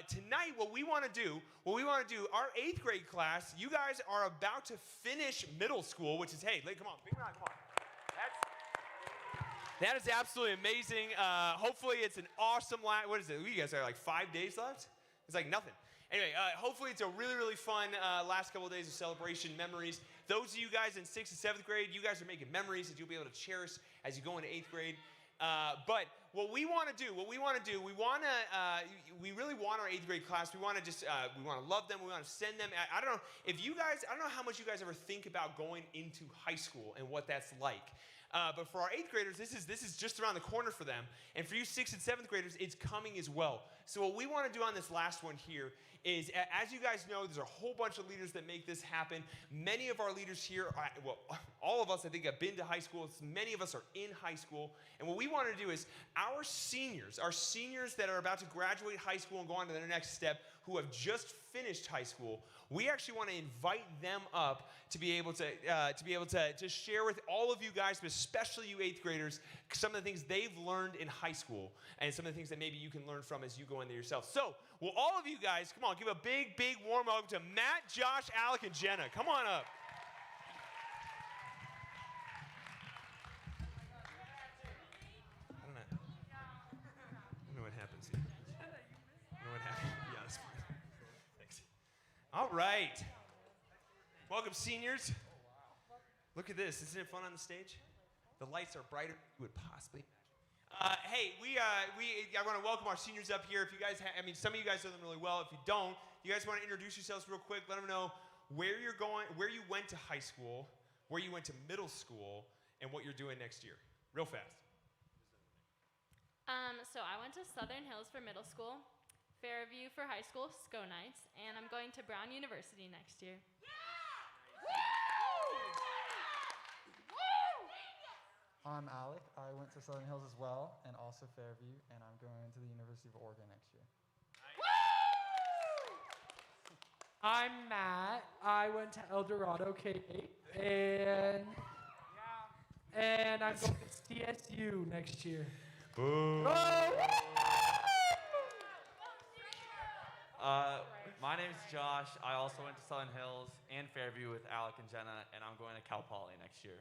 Tonight, what we want to do, our 8th grade class, you guys are about to finish middle school, which is, hey, come on, big round, come on. That is absolutely amazing. Hopefully it's an awesome what is it? You guys are like 5 days left? It's like nothing. Anyway, hopefully it's a really, really fun last couple of days of celebration, memories. Those of you guys in 6th and 7th grade, you guys are making memories that you'll be able to cherish as you go into 8th grade. But what we want to do, we really want our 8th grade class. We want to love them. We want to send them. I don't know how much you guys ever think about going into high school and what that's like. But for our 8th graders, this is just around the corner for them. And for you 6th and 7th graders, it's coming as well. So what we want to do on this last one here is, as you guys know, there's a whole bunch of leaders that make this happen. Many of our leaders here, all of us, I think, have been to high school. Many of us are in high school. And what we want to do is our seniors that are about to graduate high school and go on to their next step, who have just finished high school, we actually want to invite them up to be able to share with all of you guys, but especially you 8th graders, some of the things they've learned in high school and some of the things that maybe you can learn from as you go in there yourself. So, will all of you guys, come on, give a big, big warm welcome to Matt, Josh, Alec, and Jenna. Come on up. I don't know what happens here. I don't know what happened. Yeah, that's fine. Thanks. All right. Welcome, seniors. Look at this. Isn't it fun on the stage? The lights are brighter than you would possibly imagine. Hey, I want to welcome our seniors up here. If you guys, some of you guys know them really well. If you don't, you guys want to introduce yourselves real quick. Let them know where you're going, where you went to high school, where you went to middle school, and what you're doing next year. Real fast. So I went to Southern Hills for middle school, Fairview for high school, SCO Nights, and I'm going to Brown University next year. Yeah! I'm Alec. I went to Southern Hills as well, and also Fairview, and I'm going to the University of Oregon next year. I'm Matt. I went to El Dorado K-8, and I'm going to CSU next year. Boom. My name's Josh. I also went to Southern Hills and Fairview with Alec and Jenna, and I'm going to Cal Poly next year.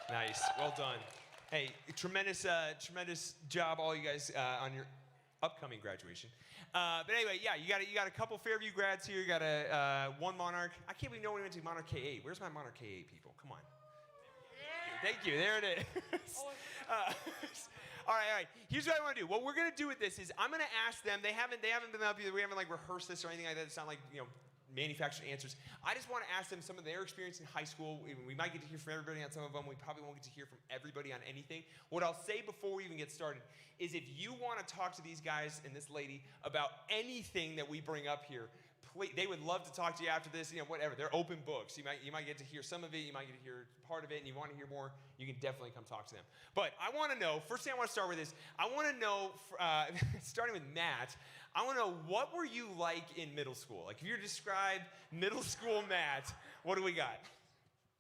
Nice. Well done. Hey, tremendous job, all you guys, on your upcoming graduation. But anyway, yeah, you got a couple Fairview grads here. You got one Monarch. I can't believe no one went to Monarch K-8. Where's my Monarch K-8 people? Come on. Thank you. There it is. All right. Here's what I want to do. What we're going to do with this is I'm going to ask them. They haven't been up here. We haven't rehearsed this or anything like that. It's not like manufactured answers. I just want to ask them some of their experience in high school. We might get to hear from everybody on some of them. We probably won't get to hear from everybody on anything. What I'll say before we even get started is if you want to talk to these guys and this lady about anything that we bring up here, please, they would love to talk to you after this, whatever. They're open books. You might get to hear some of it. You might get to hear part of it. And you want to hear more, you can definitely come talk to them. But I want to know, first thing I want to start with is, I want to know, starting with Matt, I want to know, what were you like in middle school? Like, if you describe middle school Matt, what do we got?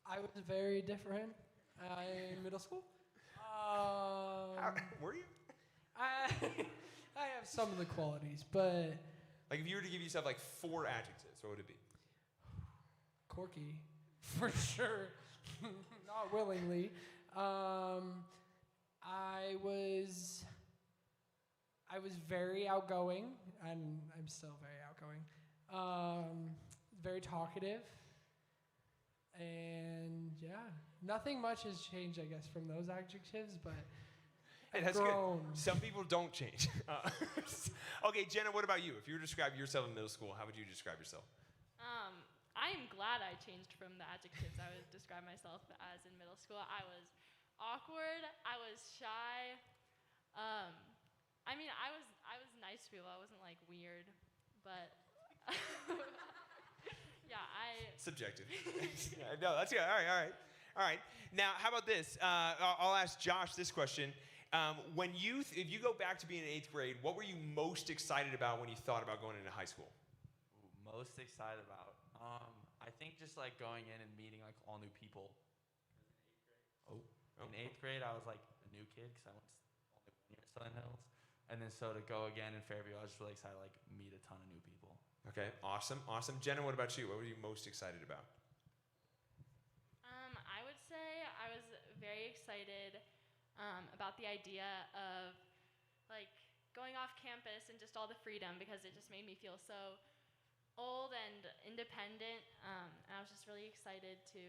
I was very different in middle school. Were you? I have some of the qualities, but... Like, if you were to give yourself 4 adjectives, what would it be? Quirky, for sure. Not willingly. I was very outgoing, and I'm still very outgoing. Very talkative. And yeah, nothing much has changed, I guess, from those adjectives, but Hey, that's grown. good. Some people don't change. Okay, Jenna, what about you? If you were to describe yourself in middle school, how would you describe yourself? I am glad I changed from the adjectives I would describe myself as in middle school. I was awkward. I was shy. I was nice to people. I wasn't weird, but yeah, Subjective. Yeah, no, that's good. All right. Now, how about this? I'll ask Josh this question. If you go back to being in 8th grade, what were you most excited about when you thought about going into high school? Most excited about? I think just going in and meeting all new people. In 8th grade, I was a new kid because I went only 1 year at Southern Hills. And then so to go again in Fairview, I was just really excited to meet a ton Okay, awesome. Jenna, what about you? What were you most excited about? I would say I was very excited about the idea of like going off campus and just all the freedom because it just made me feel so old and independent. And I was just really excited to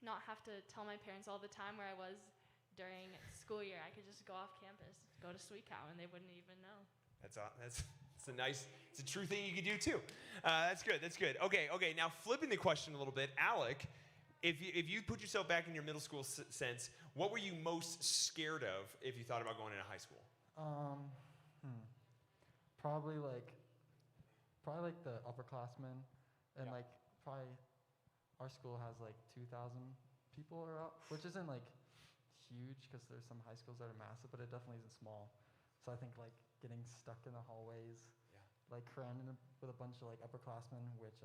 not have to tell my parents all the time where I was during school year. I could just go off campus, go to Sweet Cow, and they wouldn't even know. That's a true thing you could do too. That's good. Okay. Now flipping the question a little bit, Alec, if you put yourself back in your middle school sense, what were you most scared of if you thought about going into high school? Probably like the upperclassmen, and Yeah. like probably our school has like 2,000 people or up, which isn't like huge because there's some high schools that are massive, but it definitely isn't small. So I think like getting stuck in the hallways, Yeah. like crammed with a bunch of like upperclassmen, which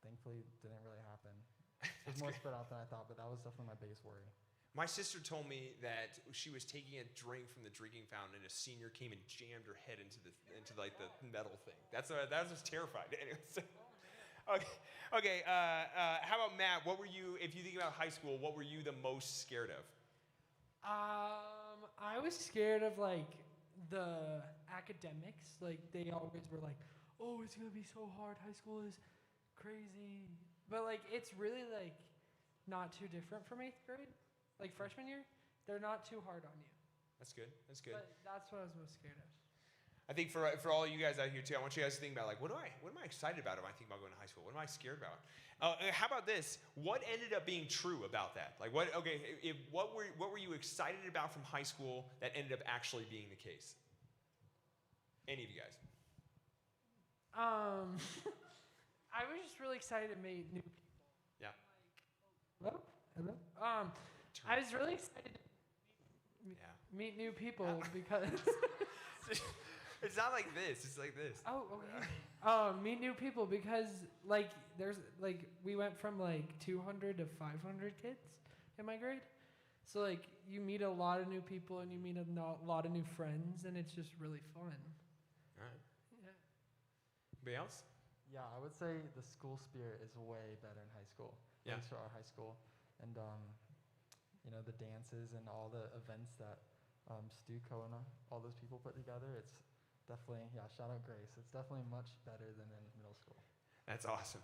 thankfully didn't really happen. It was That's more good. spread out than I thought, but that was definitely my biggest worry. My sister told me that she was taking a drink from the drinking fountain, and a senior came and jammed her head into like the metal thing. That was terrified. Anyway, so, okay. How about Matt? What were you, if you think about high school, what were you the most scared of? I was scared of like the academics. Like they always were like, "Oh, it's gonna be so hard. High school is crazy." But like it's really like not too different from 8th grade. Like freshman year, they're not too hard on you. That's good. But that's what I was most scared of. I think for all you guys out here too, I want you guys to think about like, what am I excited about when I think about going to high school? What am I scared about? How about this? What ended up being true about that? Like what were you excited about from high school that ended up actually being the case? Any of you guys? I was just really excited to meet new people. Yeah. Hello? I was really excited to meet new people because It's not like this. It's like this. oh, okay. Meet new people because like there's like we went from like 200 to 500 kids in my grade, so like you meet a lot of new people and you meet a lot of new friends and it's just really fun. All right. Yeah. Anybody else? Yeah, I would say the school spirit is way better in high school. Yeah. Thanks to our high school. And, the dances and all the events that Stu Kona, all those people put together, it's definitely, shout out Grace. It's definitely much better than in middle school. That's awesome.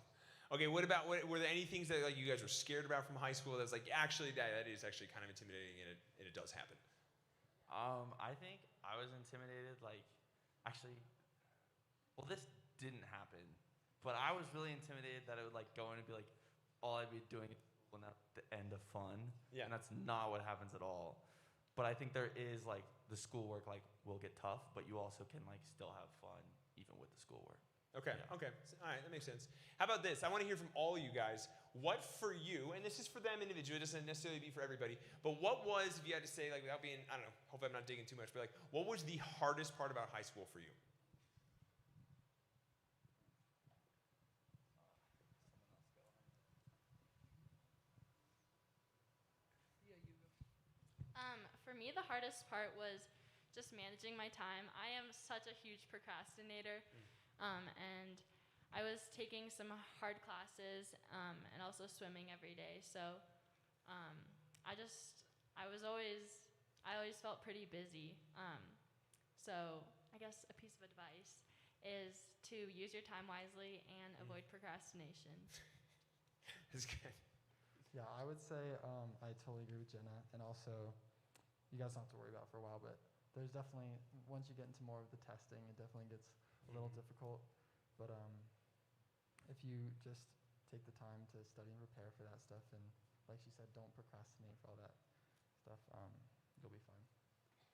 Okay, were there any things that like you guys were scared about from high school that's like actually that is actually kind of intimidating and it does happen? I think I was intimidated. This didn't happen, but I was really intimidated that it would like go in and be like, all I'd be doing is school and that's the end of fun. Yeah. And that's not what happens at all. But I think there is like the schoolwork like will get tough, but you also can like still have fun even with the schoolwork. Okay. Yeah. Okay. All right, that makes sense. How about this? I want to hear from all you guys. What for you, and this is for them individually, it doesn't necessarily be for everybody, but what was, if you had to say, like without being, I don't know, hope I'm not digging too much, but like, what was the hardest part about high school for you? For me, the hardest part was just managing my time. I am such a huge procrastinator, and I was taking some hard classes and also swimming every day. So I always felt pretty busy. So I guess a piece of advice is to use your time wisely and avoid procrastination. That's good. Yeah, I would say I totally agree with Jenna, and also you guys don't have to worry about it for a while, but there's definitely, once you get into more of the testing, it definitely gets a little difficult. But if you just take the time to study and prepare for that stuff, and like she said, don't procrastinate for all that stuff, you'll be fine.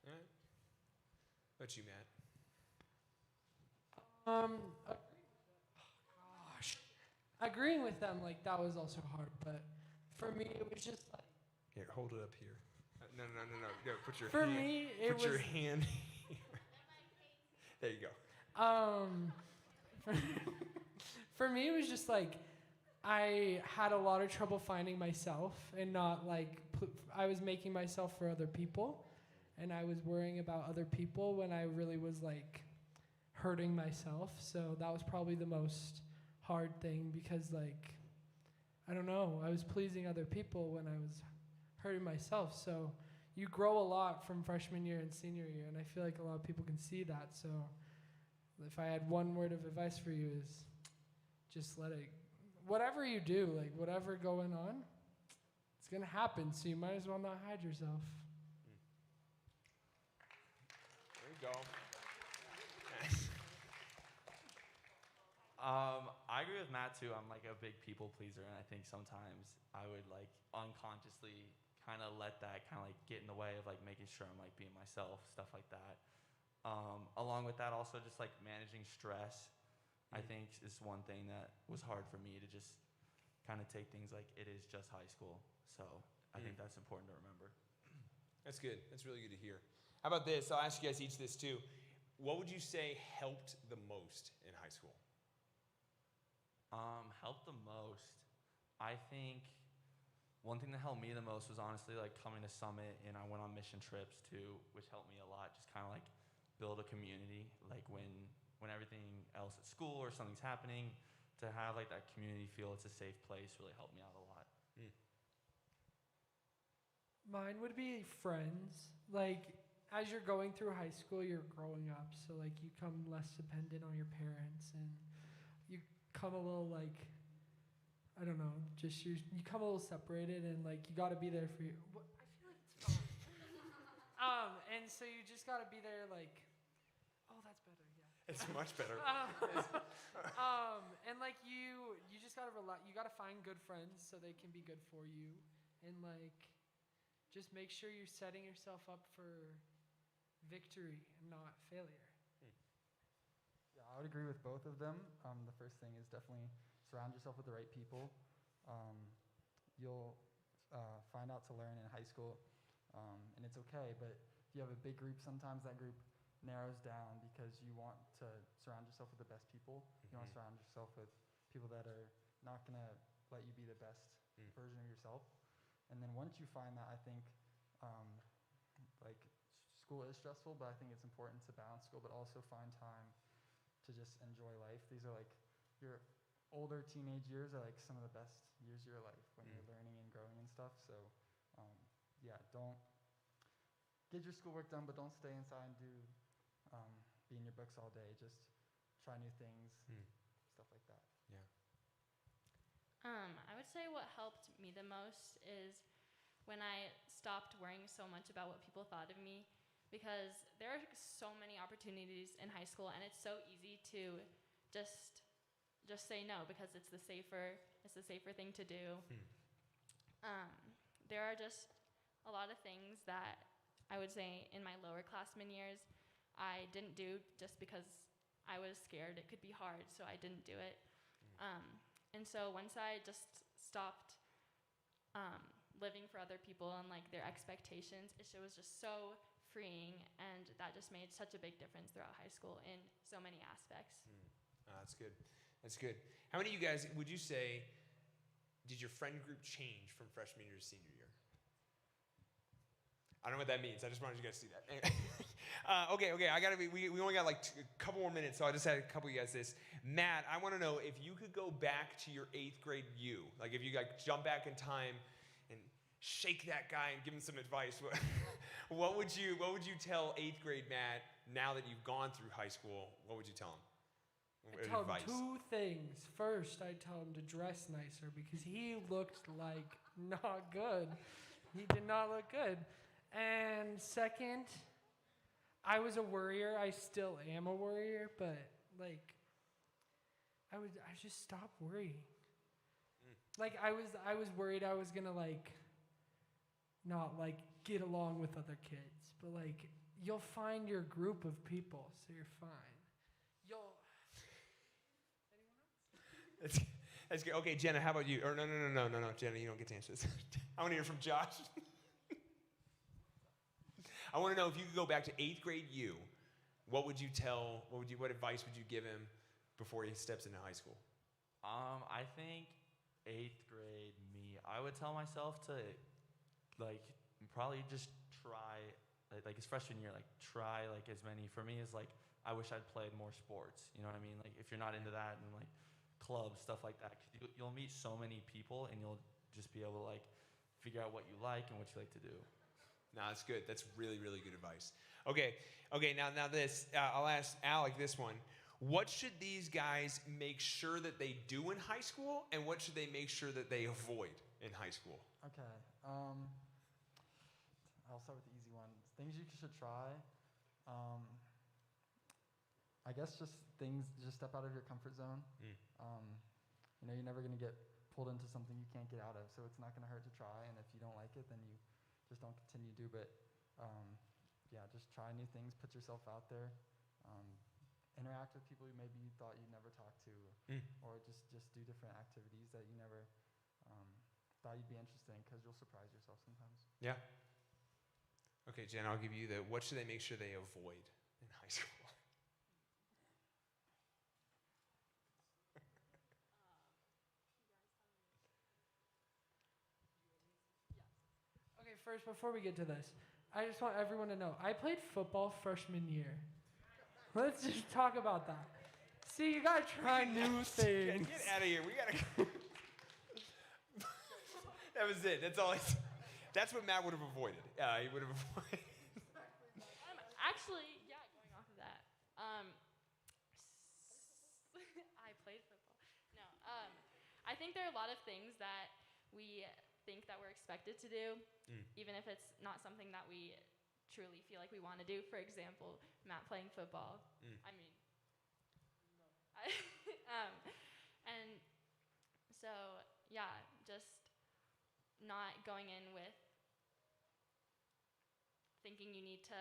All right. What about you, Matt? Agreeing with them, like that was also hard, but for me it was just like Here, hold it up here. No. Put your for hand. me it Put was your hand here. There you go. For me it was just like I had a lot of trouble finding myself and not like I was making myself for other people, and I was worrying about other people when I really was like hurting myself. So that was probably the most hard thing because, like, I don't know, I was pleasing other people when I was hurting myself. So you grow a lot from freshman year and senior year, and I feel like a lot of people can see that. So if I had one word of advice for you is just let it, whatever you do, like whatever going on, it's going to happen. So you might as well not hide yourself. There you go. I agree with Matt too. I'm like a big people pleaser, and I think sometimes I would like unconsciously kind of let that kind of like get in the way of like making sure I'm like being myself, stuff like that. Along with that, also just like managing stress, I think is one thing that was hard for me to just kind of take things like it is just high school. So I think that's important to remember. That's good. That's really good to hear. How about this? I'll ask you guys each this too. What would you say helped the most in high school? Helped the most. I think one thing that helped me the most was honestly like coming to Summit, and I went on mission trips too, which helped me a lot. Just kind of like build a community. Like when everything else at school or something's happening, to have like that community feel it's a safe place really helped me out a lot. Mine would be friends. Like, as you're going through high school, you're growing up. So, like, you come less dependent on your parents, and you come a little, like, I don't know, just you come a little separated, and, like, you got to be there for you. I feel like it's fine. And so you just got to be there, like, oh, that's better, yeah. It's much better. And, like, you just got to you got to find good friends so they can be good for you. And, like, just make sure you're setting yourself up for victory and not failure. Yeah, I would agree with both of them. The first thing is definitely surround yourself with the right people. You'll find out to learn in high school, and it's okay. But if you have a big group, sometimes that group narrows down because you want to surround yourself with the best people. You want to surround yourself with people that are not going to let you be the best version of yourself. And then once you find that, I think, like, school is stressful, but I think it's important to balance school, but also find time to just enjoy life. These are, like, your older teenage years are, like, some of the best years of your life when you're learning and growing and stuff. So, yeah, don't get your schoolwork done, but don't stay inside and be in your books all day. Just try new things, stuff like that. I would say what helped me the most is when I stopped worrying so much about what people thought of me, because there are so many opportunities in high school, and it's so easy to just say no because it's the safer thing to do. There are just a lot of things that I would say in my lower classmen years I didn't do just because I was scared it could be hard, so I didn't do it. And so once I just stopped living for other people and like their expectations, it was just so freeing, and that just made such a big difference throughout high school in so many aspects. That's good. That's good. How many of you guys would you say did your friend group change from freshman year to senior year? I don't know what that means. I just wanted you guys to see that. Anyway. Okay. We only got like a couple more minutes, so I just had a couple of you guys this. Matt, I want to know if you could go back to your 8th grade you, like if you like jump back in time and shake that guy and give him some advice. What would you tell 8th grade Matt now that you've gone through high school? What would you tell him? I'd tell him 2 things. First, I'd tell him to dress nicer because he looked like not good. He did not look good. And second, I was a worrier. I still am a worrier, but like I just stop worrying. Like I was worried I was gonna like not like get along with other kids, but like you'll find your group of people, so you're fine. That's good. Okay, Jenna, how about you? Or no, Jenna, you don't get to answer this. I want to hear from Josh. I want to know if you could go back to 8th grade you, what would you tell? What advice would you give him before he steps into high school? I think 8th grade me, I would tell myself to like probably just try like his freshman year, like try like as many. For me, is like I wish I'd played more sports. You know what I mean? Like if you're not into that and like clubs, stuff like that, 'cause you'll meet so many people and you'll just be able to like figure out what you like and what you like to do. No, that's good. That's really, really good advice. Okay. Now this, I'll ask Alec this one. What should these guys make sure that they do in high school, and what should they make sure that they avoid in high school? Okay. I'll start with the easy one. Things you should try. I guess just step out of your comfort zone. You're never going to get pulled into something you can't get out of, so it's not going to hurt to try. And if you don't like it, then you just don't continue to do. But just try new things. Put yourself out there. Interact with people you maybe you thought you'd never talk to, or just do different activities that you never thought you'd be interested in, because you'll surprise yourself sometimes. Yeah. Okay, Jen, I'll give you the. What should they make sure they avoid in high school? Okay, first, before we get to this, I just want everyone to know I played football freshman year. Let's just talk about that. See, you gotta try new things. Get out of here. We gotta. That was it. That's all. That's what Matt would have avoided. He would have avoided. Actually, yeah, going off of that. I played football. No. I think there are a lot of things that we think that we're expected to do, even if it's not something that we truly feel like we want to do. For example, Matt playing football. I mean, and so yeah, just not going in with thinking you need to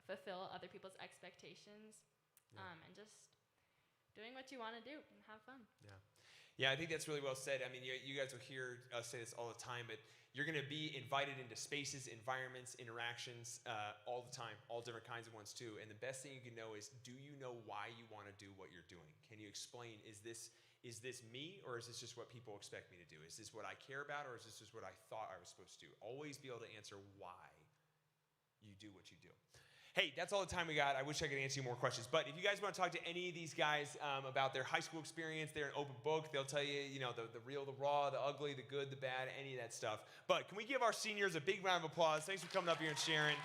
fulfill other people's expectations, and just doing what you want to do and have fun. Yeah, I think that's really well said. I mean, you guys will hear us say this all the time, but you're going to be invited into spaces, environments, interactions all the time, all different kinds of ones too. And the best thing you can know is, do you know why you want to do what you're doing? Can you explain, is this me, or is this just what people expect me to do? Is this what I care about, or is this just what I thought I was supposed to do? Always be able to answer why you do what you do. Hey, that's all the time we got. I wish I could answer you more questions. But if you guys want to talk to any of these guys about their high school experience, they're an open book. They'll tell you, the real, the raw, the ugly, the good, the bad, any of that stuff. But can we give our seniors a big round of applause? Thanks for coming up here and sharing.